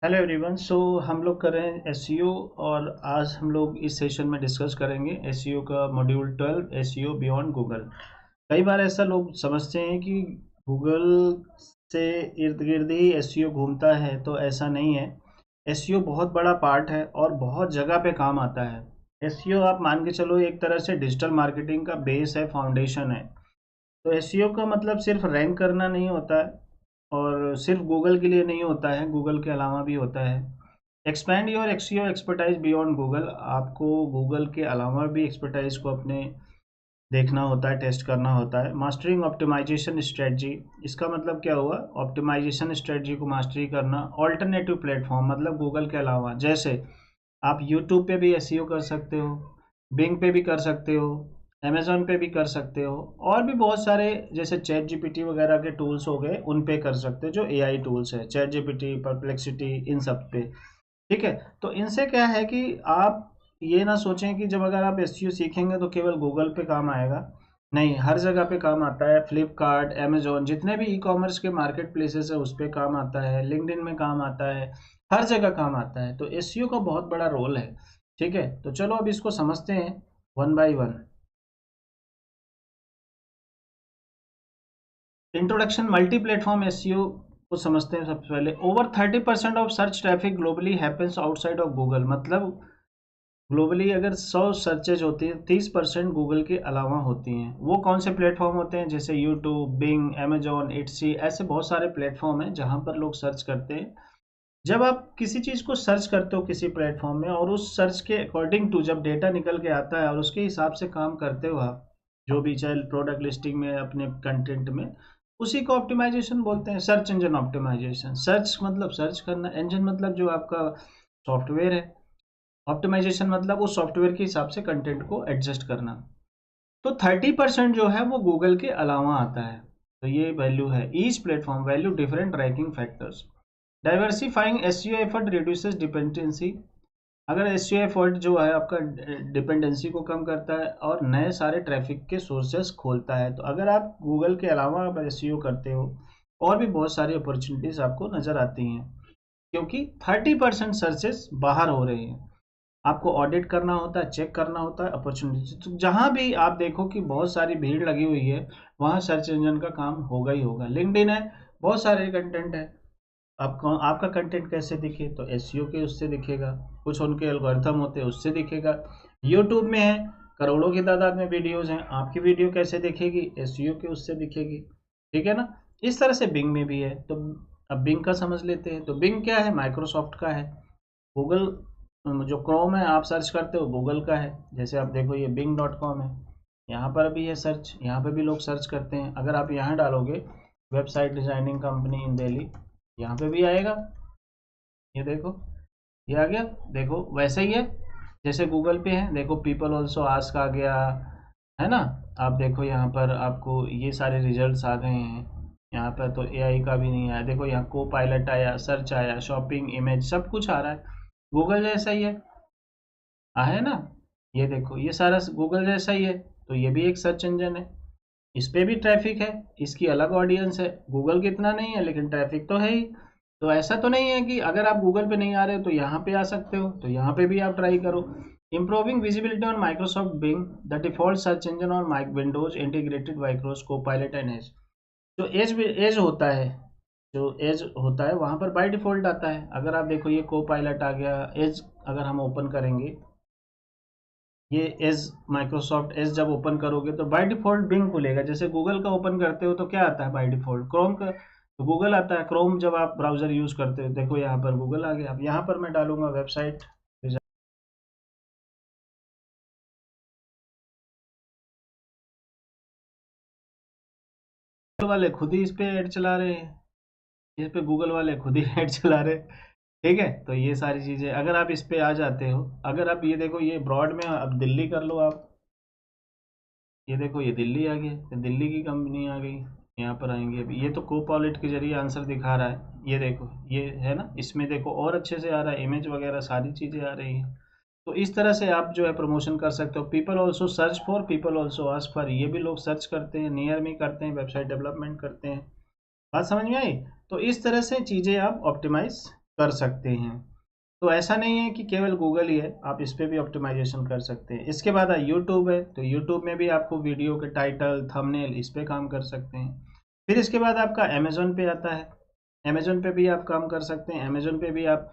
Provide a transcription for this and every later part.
Hello everyone. हम लोग कर रहे हैं एसईओ और आज हम लोग इस सेशन में डिस्कस करेंगे एसईओ का मॉड्यूल 12 एसईओ बियॉन्ड गूगल। कई बार ऐसा लोग समझते हैं कि गूगल से इर्द गिर्द ही एसईओ घूमता है, तो ऐसा नहीं है। एसईओ बहुत बड़ा पार्ट है और बहुत जगह पे काम आता है। एसईओ आप मान के चलो एक तरह से डिजिटल मार्केटिंग का बेस है, फाउंडेशन है। तो एसईओ का मतलब सिर्फ रैंक करना नहीं होता है और सिर्फ गूगल के लिए नहीं होता है, गूगल के अलावा भी होता है। Expand your SEO expertise beyond Google. आपको गूगल के अलावा भी एक्सपर्टाइज को अपने देखना होता है, टेस्ट करना होता है। मास्टरिंग ऑप्टिमाइजेशन स्ट्रेटजी, इसका मतलब क्या हुआ? ऑप्टिमाइजेशन स्ट्रेटजी को मास्टरी करना। ऑल्टरनेटिव प्लेटफॉर्म मतलब गूगल के अलावा, जैसे आप यूट्यूब पे भी एसईओ कर सकते हो, बिंग पे भी कर सकते हो, अमेजोन पे भी कर सकते हो, और भी बहुत सारे जैसे चैट जीपीटी वगैरह के टूल्स हो गए, उन पे कर सकते हो, जो एआई टूल्स है, चैट जीपीटी, परप्लेक्सिटी, इन सब पे। ठीक है। तो इनसे क्या है कि आप ये ना सोचें कि जब अगर आप एसईओ सीखेंगे तो केवल गूगल पे काम आएगा। नहीं, हर जगह पे काम आता है। फ्लिपकार्ट, अमेजोन, जितने भी ई कॉमर्स के मार्केट प्लेसेस है उस पे काम आता है, लिंक्डइन में काम आता है, हर जगह काम आता है। तो एसईओ का बहुत बड़ा रोल है। ठीक है, तो चलो अब इसको समझते हैं one by one. Introduction multi platform SEO को समझते हैं। सबसे पहले, over 30% of search traffic globally happens outside of Google. मतलब ग्लोबली अगर 100 सर्चेज होती हैं, 30% गूगल के अलावा होती हैं। वो कौन से प्लेटफॉर्म होते हैं? जैसे यूट्यूब, बिंग, अमेजोन, इट्सी, ऐसे बहुत सारे प्लेटफॉर्म हैं जहां पर लोग सर्च करते हैं। जब आप किसी चीज़ को सर्च करते हो किसी प्लेटफॉर्म में, और उस सर्च के अकॉर्डिंग टू जब डेटा निकल के आता है और उसके हिसाब से काम करते हो आप, जो भी चाहे प्रोडक्ट लिस्टिंग में, अपने कंटेंट में, उसी को ऑप्टिमाइजेशन बोलते हैं। Search engine optimization. सर्च मतलब सर्च करना, इंजन मतलब जो आपका सॉफ्टवेयर है, ऑप्टिमाइजेशन मतलब उस सॉफ्टवेयर के हिसाब से कंटेंट को एडजस्ट करना। तो 30% जो है वो गूगल के अलावा आता है। तो ये वैल्यू है। Each platform value different ranking factors. Diversifying SEO effort reduces dependency. अगर एसईओ एफर्ट जो है आपका डिपेंडेंसी को कम करता है और नए सारे ट्रैफिक के सोर्सेस खोलता है। तो अगर आप गूगल के अलावा आप एसईओ करते हो, और भी बहुत सारी अपॉर्चुनिटीज आपको नजर आती हैं, क्योंकि 30% सर्चेस बाहर हो रहे हैं। आपको ऑडिट करना होता है, चेक करना होता है अपॉर्चुनिटी। तो जहां भी आप देखो कि बहुत सारी भीड़ लगी हुई है, वहां सर्च इंजन का काम होगा ही होगा। लिंक्डइन है, बहुत सारे कंटेंट है। आपको आपका कंटेंट कैसे दिखे? तो एसईओ के उससे दिखेगा। कुछ उनके एल्गोरिथम होते हैं, उससे दिखेगा। यूट्यूब में है, करोड़ों की तादाद में वीडियोज हैं, आपकी वीडियो कैसे दिखेगी? एसईओ के उससे दिखेगी। ठीक है ना? इस तरह से बिंग में भी है। तो अब बिंग का समझ लेते हैं। तो बिंग क्या है? माइक्रोसॉफ्ट का है। गूगल, जो क्रोम है आप सर्च करते हो, गूगल का है। जैसे आप देखो, ये bing.com है, यहाँ पर भी है सर्च, यहाँ पे भी लोग सर्च करते हैं। अगर आप यहाँ डालोगे वेबसाइट डिजाइनिंग कंपनी इन दिल्ली, यहाँ पे भी आएगा। ये देखो, ये आ गया। देखो वैसे ही है जैसे गूगल पे है। देखो, पीपल ऑल्सो आस्क आ गया, है ना? आप देखो यहाँ पर आपको ये सारे रिजल्ट्स आ गए हैं। यहाँ पर तो एआई का भी नहीं आया। देखो, यहाँ को पायलट आया, सर्च आया, शॉपिंग, इमेज, सब कुछ आ रहा है। गूगल जैसा ही है, है ना? ये देखो, ये सारा गूगल जैसा ही है। तो ये भी एक सर्च इंजन है, इस पे भी ट्रैफिक है, इसकी अलग ऑडियंस है। गूगल की इतना नहीं है, लेकिन ट्रैफिक तो है ही। तो ऐसा तो नहीं है कि अगर आप गूगल पे नहीं आ रहे हो तो यहाँ पे आ सकते हो, तो यहाँ पे भी आप ट्राई करो। Improving visibility on Microsoft Bing, the default search engine on mic Windows integrated Microsoft Copilot and Edge. जो एज एज होता है, जो एज होता है वहां पर बाय डिफॉल्ट आता है। अगर आप देखो, ये को पायलट आ गया। एज अगर हम ओपन करेंगे, ये एज, माइक्रोसॉफ्ट एज जब ओपन करोगे तो बाय डिफॉल्ट बिंग खुलेगा। जैसे गूगल का ओपन करते हो तो क्या आता है बाय डिफॉल्ट? क्रोम का तो गूगल आता है। क्रोम जब आप ब्राउजर यूज करते हो, देखो यहाँ पर गूगल आ गया। अब यहाँ पर मैं डालूंगा वेबसाइट वाले खुद ही इस पे ऐड चला रहे हैं। इस पे गूगल वाले खुद ही ऐड चला रहे हैं। ठीक है, तो ये सारी चीजें अगर आप इस पे आ जाते हो, अगर आप ये देखो, ये ब्रॉड में अब दिल्ली कर लो आप। ये देखो, ये दिल्ली आ गया, तो दिल्ली की कंपनी आ गई। यहाँ पर आएंगे, अभी ये तो कोपॉलिट के जरिए आंसर दिखा रहा है। ये देखो, ये है ना, इसमें देखो और अच्छे से आ रहा है, इमेज वगैरह सारी चीज़ें आ रही हैं। तो इस तरह से आप जो है प्रमोशन कर सकते हो। People also search for, people also ask for, ये भी लोग सर्च करते हैं, नियर मी करते हैं, वेबसाइट डेवलपमेंट करते हैं। बात समझ में आई? तो इस तरह से चीज़ें आप ऑप्टिमाइज कर सकते हैं। तो ऐसा नहीं है कि केवल गूगल ही है, आप इस पे भी ऑप्टिमाइजेशन कर सकते हैं। इसके बाद यूट्यूब है, तो यूट्यूब में भी आपको वीडियो के टाइटल, थंबनेल, इस पे काम कर सकते हैं। फिर इसके बाद आपका अमेजोन पे आता है, अमेजोन पे भी आप काम कर सकते हैं। अमेजोन पे भी आप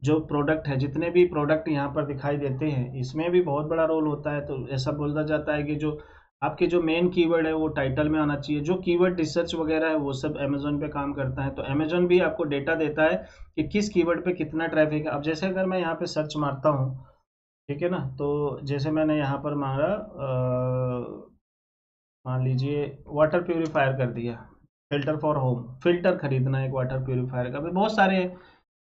जो प्रोडक्ट है, जितने भी प्रोडक्ट यहाँ पर दिखाई देते हैं, इसमें भी बहुत बड़ा रोल होता है। तो ऐसा बोला जाता है कि जो आपके जो मेन कीवर्ड है वो टाइटल में आना चाहिए। जो कीवर्ड रिसर्च वगैरह है वो सब अमेजोन पे काम करता है। तो अमेजोन भी आपको डेटा देता है कि किस कीवर्ड पे कितना ट्रैफिक है। अब जैसे अगर मैं यहाँ पे सर्च मारता हूँ, ठीक है ना, तो जैसे मैंने यहाँ पर मारा, मान लीजिए वाटर प्यूरिफायर कर दिया, फिल्टर फॉर होम, फिल्टर खरीदना है एक वाटर प्यूरिफायर का, भी बहुत सारे हैं।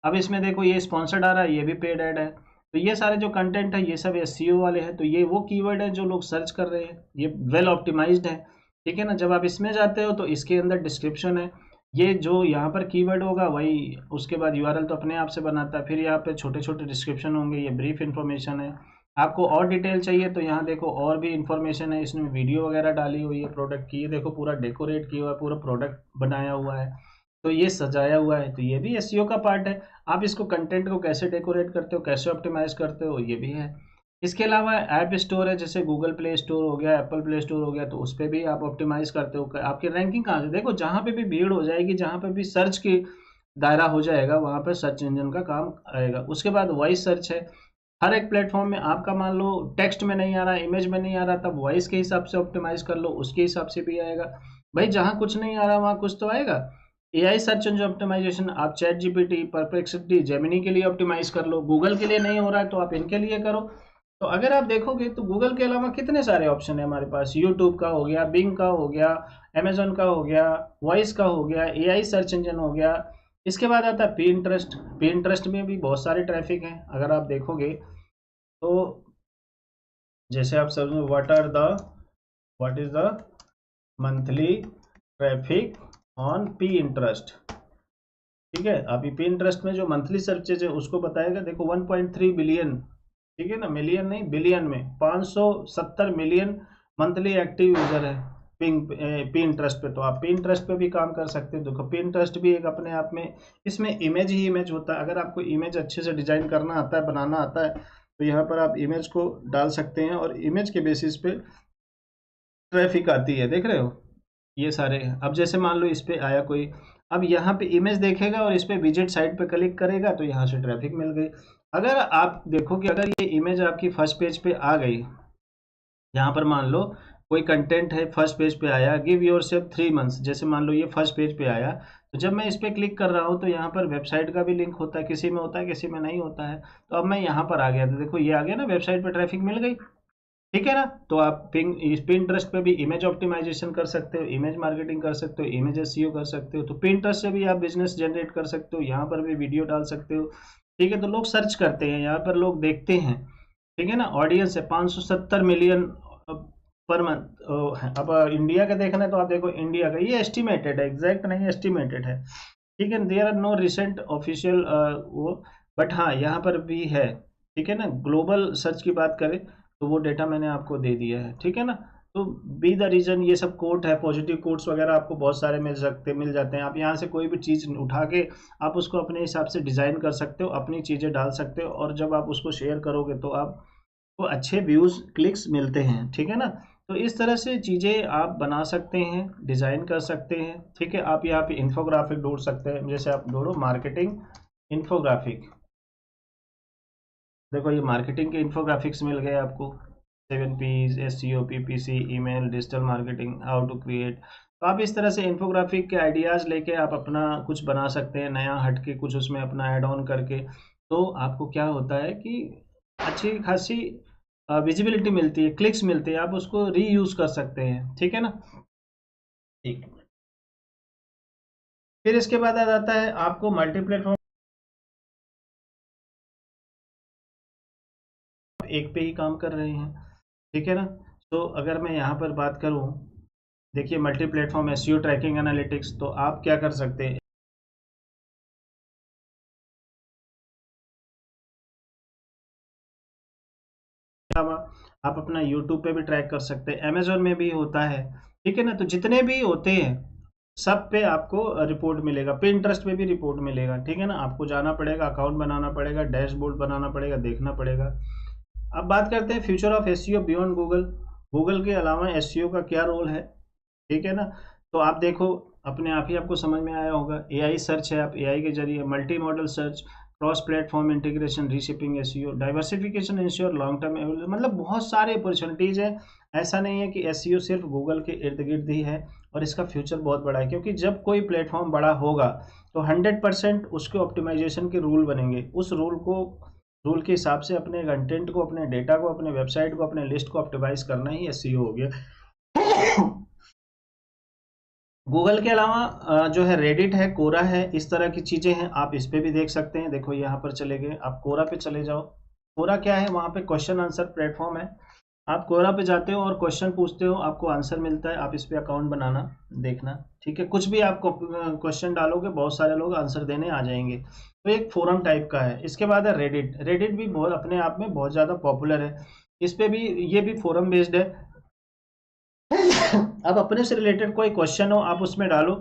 अब इसमें देखो ये स्पॉन्सर्ड आ रहा है, ये भी पेड ऐड है। तो ये सारे जो कंटेंट है ये सब एसईओ वाले हैं। तो ये वो कीवर्ड है जो लोग सर्च कर रहे हैं, ये वेल ऑप्टिमाइज्ड है। ठीक है ना, जब आप इसमें जाते हो तो इसके अंदर डिस्क्रिप्शन है, ये जो यहाँ पर कीवर्ड होगा वही उसके बाद यूआरएल तो अपने आप से बनाता है। फिर यहाँ पे छोटे छोटे डिस्क्रिप्शन होंगे, ये ब्रीफ इंफॉर्मेशन है। आपको और डिटेल चाहिए तो यहाँ देखो और भी इंफॉर्मेशन है, इसमें वीडियो वगैरह डाली हुई है प्रोडक्ट की। ये देखो पूरा डेकोरेट किया हुआ है, पूरा प्रोडक्ट बनाया हुआ है, तो ये सजाया हुआ है। तो ये भी एसईओ का पार्ट है। आप इसको कंटेंट को कैसे डेकोरेट करते हो, कैसे ऑप्टिमाइज करते हो, ये भी है। इसके अलावा ऐप स्टोर है, जैसे गूगल प्ले स्टोर हो गया, एप्पल प्ले स्टोर हो गया, तो उस पर भी आप ऑप्टिमाइज करते हो। आपकी रैंकिंग कहाँ से, देखो जहाँ पे भी भीड़ हो जाएगी, जहाँ पे भी सर्च की दायरा हो जाएगा, वहाँ पर सर्च इंजन का काम आएगा। उसके बाद वॉइस सर्च है। हर एक प्लेटफॉर्म में आपका मान लो टेक्स्ट में नहीं आ रहा, इमेज में नहीं आ रहा, तब वॉइस के हिसाब से ऑप्टिमाइज कर लो, उसके हिसाब से भी आएगा। भाई जहाँ कुछ नहीं आ रहा वहाँ कुछ तो आएगा। एआई सर्च इंजन ऑप्टिमाइजेशन, आप चैट जीपीटी, परप्लेक्सिटी, जेमिनी के लिए ऑप्टिमाइज कर लो। गूगल के लिए नहीं हो रहा है तो आप इनके लिए करो। तो अगर आप देखोगे तो गूगल के अलावा कितने सारे ऑप्शन है हमारे पास। यूट्यूब का हो गया, बिंग का हो गया, अमेजोन का हो गया, वॉइस का हो गया, एआई सर्च इंजन हो गया। इसके बाद आता है पिंटरेस्ट। पिंटरेस्ट में भी बहुत सारे ट्रैफिक हैं अगर आप देखोगे तो। जैसे आप समझो what is the monthly traffic on P interest. ठीक है, अभी पी इंटरेस्ट में जो मंथली सर्चेज है उसको बताएगा। देखो 1.3 बिलियन, ठीक है ना, मिलियन नहीं बिलियन में 570 मिलियन मंथली एक्टिव यूजर है पी इंटरेस्ट पे। तो आप पी इंटरेस्ट पे भी काम कर सकते हो। देखो पी इंटरेस्ट भी एक अपने आप में, इसमें इमेज ही इमेज होता है। अगर आपको इमेज अच्छे से डिजाइन करना आता है, बनाना आता है, तो यहाँ पर आप इमेज को डाल सकते हैं और इमेज के बेसिस पे ट्रैफिक आती है। देख रहे हो ये सारे। अब जैसे मान लो इस पे आया कोई, अब यहाँ पे इमेज देखेगा और इस पे विजिट साइट पे क्लिक करेगा तो यहाँ से ट्रैफिक मिल गई। अगर आप देखो कि अगर ये इमेज आपकी फर्स्ट पेज पे आ गई, यहाँ पर मान लो कोई कंटेंट है फर्स्ट पेज पे आया, गिव योर सेल्फ 3 मंथ्स, जैसे मान लो ये फर्स्ट पेज पे आया, तो जब मैं इस पे क्लिक कर रहा हूँ तो यहाँ पर वेबसाइट का भी लिंक होता है, किसी में होता है किसी में नहीं होता है। तो अब मैं यहाँ पर आ गया तो देखो ये आ गया ना, वेबसाइट पे ट्रैफिक मिल गई। ठीक है ना, तो आप पिंटरेस्ट पे भी इमेज ऑप्टिमाइजेशन कर सकते हो, इमेज मार्केटिंग कर सकते हो, इमेज एसईओ कर सकते हो। तो पिंटरेस्ट से भी आप बिजनेस जनरेट कर सकते हो, यहाँ पर भी वीडियो डाल सकते हो। ठीक है, तो लोग सर्च करते हैं, यहाँ पर लोग देखते हैं। ठीक है ना, ऑडियंस है 570 मिलियन पर मंथ। अब इंडिया का देखना है तो आप देखो इंडिया का, ये एस्टिमेटेड है, एग्जैक्ट नहीं, एस्टिमेटेड है। ठीक है, there are no recent official वो, बट हाँ यहाँ पर भी है। ठीक है ना, ग्लोबल सर्च की बात करें तो वो डेटा मैंने आपको दे दिया है। ठीक है ना, तो बी द रीजन, ये सब कोट है, पॉजिटिव कोट्स वगैरह आपको बहुत सारे मिल जाते हैं। आप यहाँ से कोई भी चीज़ उठा के आप उसको अपने हिसाब से डिज़ाइन कर सकते हो, अपनी चीज़ें डाल सकते हो, और जब आप उसको शेयर करोगे तो आपको अच्छे व्यूज़ क्लिक्स मिलते हैं। ठीक है ना, तो इस तरह से चीज़ें आप बना सकते हैं, डिज़ाइन कर सकते हैं। ठीक है, आप यहाँ पे इन्फोग्राफिक ढूंढ सकते हैं, जैसे आप ढूंढो मार्केटिंग इन्फोग्राफिक, देखो ये मार्केटिंग के इन्फोग्राफिक्स मिल गए आपको। 7 Ps, SEO, PPC, email, digital marketing, how to create. तो आप इस तरह से इन्फोग्राफिक के आइडियाज़ लेके आप अपना कुछ बना सकते हैं, नया हट के कुछ उसमें अपना ऐड ऑन करके। तो आपको क्या होता है कि अच्छी खासी विजिबिलिटी मिलती है, क्लिक्स मिलते हैं, आप उसको रीयूज कर सकते हैं। ठीक है ना, ठीक। फिर इसके बाद आ जाता है आपको मल्टी प्लेटफॉर्म, एक पे ही काम कर रहे हैं। ठीक है ना, तो अगर मैं यहाँ पर बात करूँ, देखिए multi platform SEO tracking analytics, तो आप क्या कर सकते हैं, आप अपना यूट्यूब पे भी ट्रैक कर सकते हैं, अमेजोन में भी होता है। ठीक है ना, तो जितने भी होते हैं सब पे आपको रिपोर्ट मिलेगा, पिंटरेस्ट पे भी रिपोर्ट मिलेगा, ठीक है ना। आपको जाना पड़ेगा, अकाउंट बनाना पड़ेगा, डैशबोर्ड बनाना पड़ेगा, देखना पड़ेगा। अब बात करते हैं future of SEO beyond Google. Google के अलावा एसईओ का क्या रोल है, ठीक है ना। तो आप देखो, अपने आप ही आपको समझ में आया होगा। एआई सर्च है, आप एआई के जरिए multi modal search, cross platform integration, reshaping SEO, diversification ensure long term, मतलब बहुत सारे अपॉर्चुनिटीज है। ऐसा नहीं है कि एसईओ सिर्फ गूगल के इर्द गिर्द ही है, और इसका फ्यूचर बहुत बड़ा है, क्योंकि जब कोई प्लेटफॉर्म बड़ा होगा तो 100% उसके ऑप्टिमाइजेशन के रूल बनेंगे। उस रूल के हिसाब से अपने कंटेंट को, अपने डेटा को, अपने वेबसाइट को, अपने लिस्ट को ऑप्टिमाइज करना ही एसईओ हो गया। गूगल के अलावा जो है रेडिट है, कोरा है, इस तरह की चीज़ें हैं, आप इस पे भी देख सकते हैं। देखो यहाँ पर चले गए, आप कोरा पे चले जाओ। कोरा क्या है, वहाँ पे क्वेश्चन आंसर प्लेटफॉर्म है। आप कोरा पे जाते हो और क्वेश्चन पूछते हो, आपको आंसर मिलता है। आप इस पे अकाउंट बनाना, देखना, ठीक है। कुछ भी आप क्वेश्चन डालोगे, बहुत सारे लोग आंसर देने आ जाएंगे। तो एक फोरम टाइप का है। इसके बाद है रेडिट। रेडिट भी बहुत अपने आप में बहुत ज़्यादा पॉपुलर है। इस पे भी, ये भी फोरम बेस्ड है। अब अपने से रिलेटेड कोई क्वेश्चन हो, आप उसमें डालो,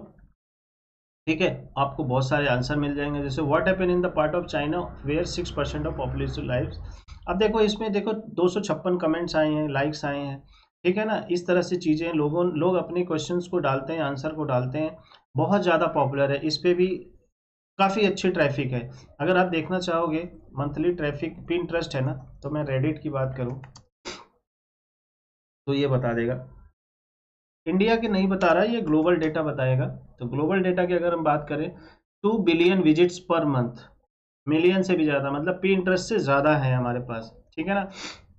ठीक है, आपको बहुत सारे आंसर मिल जाएंगे। जैसे what happen in the part of China where 6% of population lives. अब देखो, इसमें देखो 256 कमेंट्स आए हैं, लाइक्स आए हैं, ठीक है ना। इस तरह से चीज़ें लोग अपने क्वेश्चंस को डालते हैं, आंसर को डालते हैं, बहुत ज़्यादा पॉपुलर है। इस पे भी काफ़ी अच्छी ट्रैफिक है। अगर आप देखना चाहोगे मंथली ट्रैफिक, पिंटरेस्ट है ना, तो मैं रेडिट की बात करूँ तो ये बता देगा। इंडिया के नहीं बता रहा, ये ग्लोबल डेटा बताएगा। तो ग्लोबल डेटा की अगर हम बात करें, 2 billion visits per month, million से भी ज़्यादा, मतलब पी इंटरेस्ट से ज़्यादा है हमारे पास, ठीक है ना।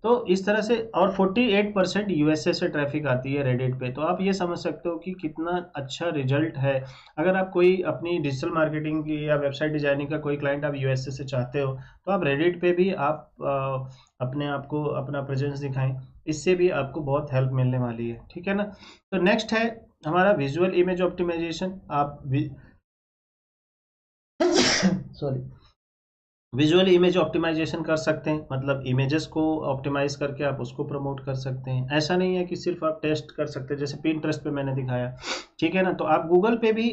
तो इस तरह से, और 48% यूएसए से ट्रैफिक आती है रेडिट पे। तो आप ये समझ सकते हो कि कितना अच्छा रिजल्ट है। अगर आप कोई अपनी डिजिटल मार्केटिंग की या वेबसाइट डिजाइनिंग का कोई क्लाइंट आप यूएसए से चाहते हो, तो आप रेडिट पे भी आप अपने आप को, अपना प्रेजेंस दिखाएं। इससे भी आपको बहुत हेल्प मिलने वाली है, ठीक है ना। तो नेक्स्ट है हमारा विजुअल इमेज ऑप्टिमाइजेशन। आप सॉरी, विजुअल इमेज ऑप्टिमाइजेशन कर सकते हैं, मतलब इमेजेस को ऑप्टिमाइज करके आप उसको प्रमोट कर सकते हैं। ऐसा नहीं है कि सिर्फ आप टेस्ट कर सकते हैं, जैसे पिंटरेस्ट पे मैंने दिखाया, ठीक है ना। तो आप गूगल पे भी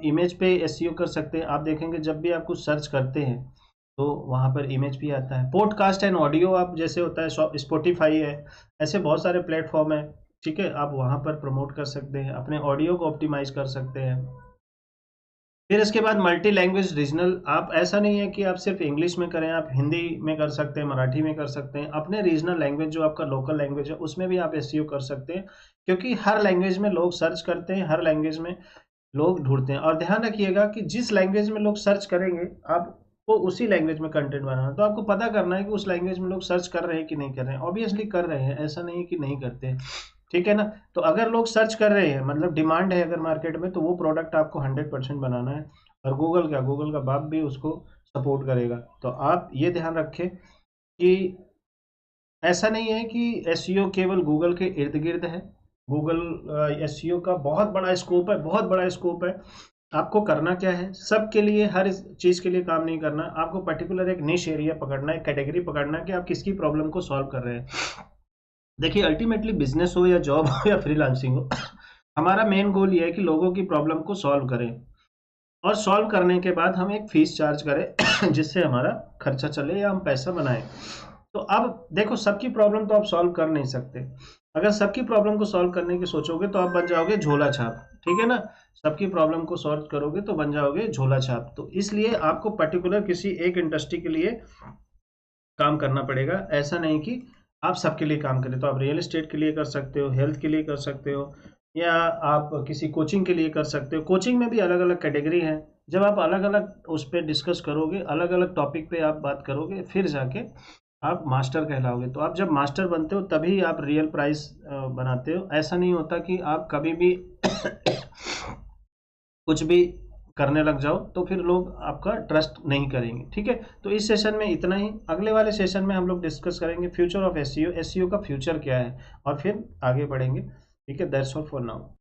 इमेज पे एसईओ कर सकते हैं। आप देखेंगे जब भी आप कुछ सर्च करते हैं तो वहाँ पर इमेज भी आता है। पॉडकास्ट एंड ऑडियो, आप जैसे होता है स्पॉटिफाई है, ऐसे बहुत सारे प्लेटफॉर्म है, ठीक है। आप वहाँ पर प्रमोट कर सकते हैं, अपने ऑडियो को ऑप्टिमाइज कर सकते हैं। फिर इसके बाद मल्टी लैंग्वेज रीजनल। आप, ऐसा नहीं है कि आप सिर्फ इंग्लिश में करें, आप हिंदी में कर सकते हैं, मराठी में कर सकते हैं। अपने रीजनल लैंग्वेज, जो आपका लोकल लैंग्वेज है, उसमें भी आप एसईओ कर सकते हैं, क्योंकि हर लैंग्वेज में लोग सर्च करते हैं, हर लैंग्वेज में लोग ढूंढते हैं। और ध्यान रखिएगा कि जिस लैंग्वेज में लोग सर्च करेंगे, आपको उसी लैंग्वेज में कंटेंट बनाना। तो आपको पता करना है कि उस लैंग्वेज में लोग सर्च कर रहे हैं कि नहीं कर रहे हैं। ऑब्वियसली कर रहे हैं, ऐसा नहीं है कि नहीं करते, ठीक है ना। तो अगर लोग सर्च कर रहे हैं, मतलब डिमांड है अगर मार्केट में, तो वो प्रोडक्ट आपको 100% बनाना है। और गूगल का बाप भी उसको सपोर्ट करेगा। तो आप ये ध्यान रखें कि ऐसा नहीं है कि एसईओ केवल गूगल के इर्द गिर्द है। गूगल एसईओ का बहुत बड़ा स्कोप है, बहुत बड़ा स्कोप है। आपको करना क्या है, सबके लिए, हर चीज़ के लिए काम नहीं करना। आपको पर्टिकुलर एक निश एरिया पकड़ना है, कैटेगरी पकड़ना है कि आप किसकी प्रॉब्लम को सॉल्व कर रहे हैं। देखिए, अल्टीमेटली बिजनेस हो या जॉब हो या फ्रीलांसिंग हो, हमारा मेन गोल ये है कि लोगों की प्रॉब्लम को सॉल्व करें, और सॉल्व करने के बाद हम एक फीस चार्ज करें जिससे हमारा खर्चा चले या हम पैसा बनाएं। तो अब देखो, सबकी प्रॉब्लम तो आप सॉल्व कर नहीं सकते। अगर सबकी प्रॉब्लम को सॉल्व करने की सोचोगे तो आप बन जाओगे झोला छाप, ठीक है ना। सबकी प्रॉब्लम को सॉल्व करोगे तो बन जाओगे झोला छाप। तो इसलिए आपको पर्टिकुलर किसी एक इंडस्ट्री के लिए काम करना पड़ेगा। ऐसा नहीं कि आप सबके लिए काम करें। तो आप रियल एस्टेट के लिए कर सकते हो, हेल्थ के लिए कर सकते हो, या आप किसी कोचिंग के लिए कर सकते हो। कोचिंग में भी अलग अलग कैटेगरी है। जब आप अलग अलग उस पर डिस्कस करोगे, अलग अलग टॉपिक पे आप बात करोगे, फिर जाके आप मास्टर कहलाओगे। तो आप जब मास्टर बनते हो तभी आप रियल प्राइस बनाते हो। ऐसा नहीं होता कि आप कभी भी कुछ भी करने लग जाओ तो फिर लोग आपका ट्रस्ट नहीं करेंगे, ठीक है। तो इस सेशन में इतना ही। अगले वाले सेशन में हम लोग डिस्कस करेंगे फ्यूचर ऑफ एसईओ, एसईओ का फ्यूचर क्या है, और फिर आगे बढ़ेंगे, ठीक है। That's all for now.